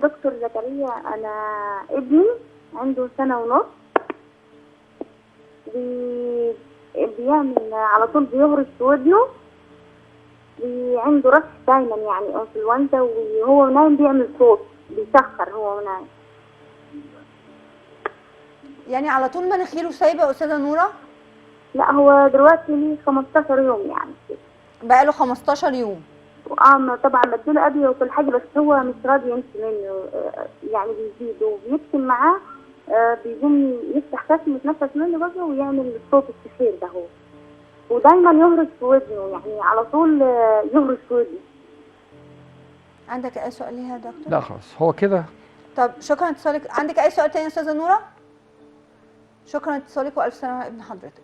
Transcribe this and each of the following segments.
دكتور زكريا، انا ابني عنده سنة ونص، بيعمل على طول بيهرش في ودنه، عنده رش دايما يعني انفلونزا، وهو نايم بيعمل صوت بيسخر هو نايم. يعني على طول مناخيره سايبه يا استاذه نوره؟ لا هو دلوقتي ليه 15 يوم يعني كده. بقاله 15 يوم. طبعا بديله ادويه وكل حاجه، بس هو مش راضي يمشي منه، يعني بيزيد وبيكتم معاه، بيقوم يفتح كاسم يتنفس منه بقى ويعمل الصوت الكثير ده هو، ودايما يهرش في ودنه، يعني على طول يهرش في ودنه. عندك اي سؤال ليها يا دكتور؟ لا خلاص هو كده. طب شكرا اتصالك. عندك اي سؤال تاني يا استاذه نوره؟ شكرا اتصالك والف سلامه على ابن حضرتك.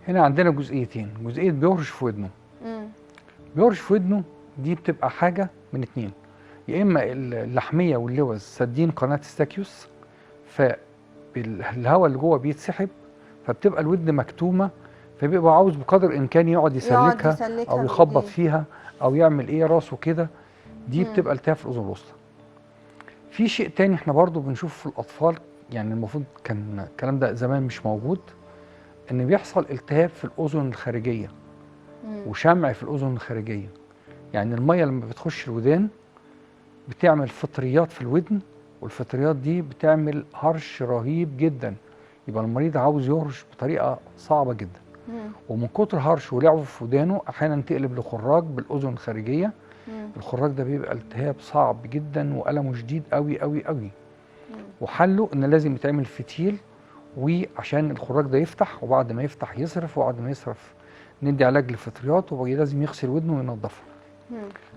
هنا عندنا جزئيتين، جزئيه بيهرش في ودنه. بيهرش في ودنه دي بتبقى حاجه من اتنين، يا اما اللحميه واللوز سادين قناه استاكيوس، فالهواء اللي جوه بيتسحب فبتبقى الودن مكتومه، فبيبقى عاوز بقدر الامكان يقعد يسلكها او يخبط فيها او يعمل ايه راسه كده، دي بتبقى التهاب في الاذن الوسطى. في شيء تاني احنا برضو بنشوف في الاطفال، يعني المفروض كان الكلام ده زمان مش موجود، ان بيحصل التهاب في الاذن الخارجيه وشمع في الاذن الخارجيه. يعني الميه لما بتخش الودان بتعمل فطريات في الودن، والفطريات دي بتعمل هرش رهيب جدا، يبقى المريض عاوز يهرش بطريقه صعبه جدا. ومن كتر هرش ولعبه في ودانه احيانا تقلب لخراج بالاذن الخارجيه. الخراج ده بيبقى التهاب صعب جدا والمه شديد قوي قوي قوي. وحله ان لازم يتعمل فتيل، وعشان الخراج ده يفتح، وبعد ما يفتح يصرف، وبعد ما يصرف ندي علاج للفطريات، ولازم يغسل ودنه وينظفها.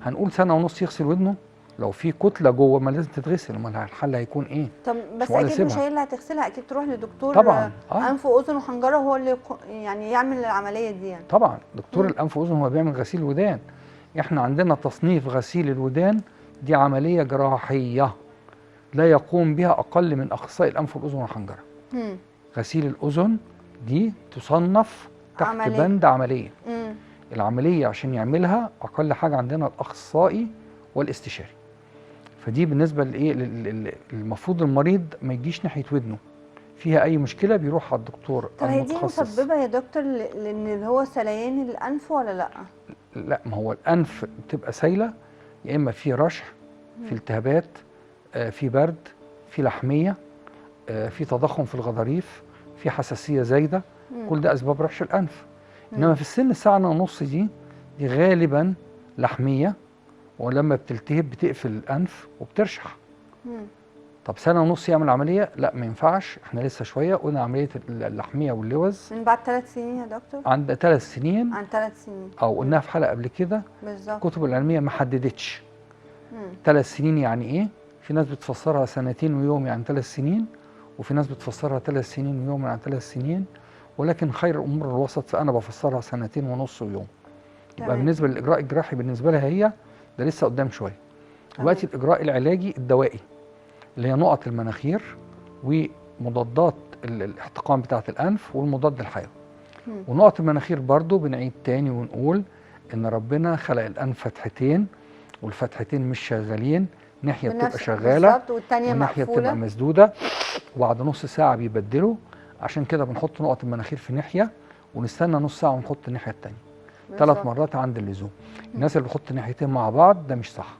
هنقول سنه ونص يغسل ودنه، لو في كتله جوه ما لازم تتغسل، امال الحل هيكون ايه؟ طب بس اكيد مش هي اللي هتغسلها، اكيد تروح لدكتور طبعا انف واذن وحنجره هو اللي يعني يعمل العمليه دي يعني. طبعا دكتور الانف واذن هو بيعمل غسيل ودان. احنا عندنا تصنيف غسيل الودان دي عمليه جراحيه لا يقوم بها اقل من اخصائي الانف والاذن والحنجره. غسيل الاذن دي تصنف تحت بند عمليه. العمليه عشان يعملها اقل حاجه عندنا الاخصائي والاستشاري. فدي بالنسبه لايه، المفروض المريض ما يجيش ناحيه ودنه فيها اي مشكله، بيروح على الدكتور المتخصص. طب هي دي مسببه يا دكتور لان هو سليان الانف ولا لا؟ لا، ما هو الانف بتبقى سايله، يا اما في رشح، في التهابات، في برد، في لحميه، في تضخم في الغضاريف، في حساسيه زايده، كل ده اسباب رشح الانف. انما في السن السنه ونص دي غالبا لحميه، ولما بتلتهب بتقفل الانف وبترشح. طب سنه ونص يعمل عمليه؟ لا ما ينفعش، احنا لسه شويه. قلنا عمليه اللحميه واللوز من بعد 3 سنين يا دكتور؟ عند 3 سنين. عن 3 سنين او قلناها في حلقه قبل كده بالظبط. الكتب العلميه ما حددتش 3 سنين يعني ايه. في ناس بتفسرها سنتين ويوم يعني 3 سنين، وفي ناس بتفسرها 3 سنين ويوم يعني 3 سنين، ولكن خير الامور الوسط، فانا بفسرها سنتين ونص ويوم. يبقى بالنسبه للاجراء الجراحي بالنسبه لها هي ده لسه قدام شويه. دلوقتي الاجراء العلاجي الدوائي اللي هي نقط المناخير ومضادات الاحتقان بتاعه الانف والمضاد الحيوي. ونقط المناخير برضو بنعيد تاني ونقول ان ربنا خلق الانف فتحتين، والفتحتين مش شغالين، ناحيه بتبقى شغاله والناحيه بتبقى مسدوده، وبعد نص ساعه بيبدلوا. عشان كده بنحط نقط المناخير في ناحيه ونستنى نص ساعه ونحط الناحيه الثانيه 3 مرات عند اللزوم. الناس اللي بتحط ناحيتين مع بعض ده مش صح.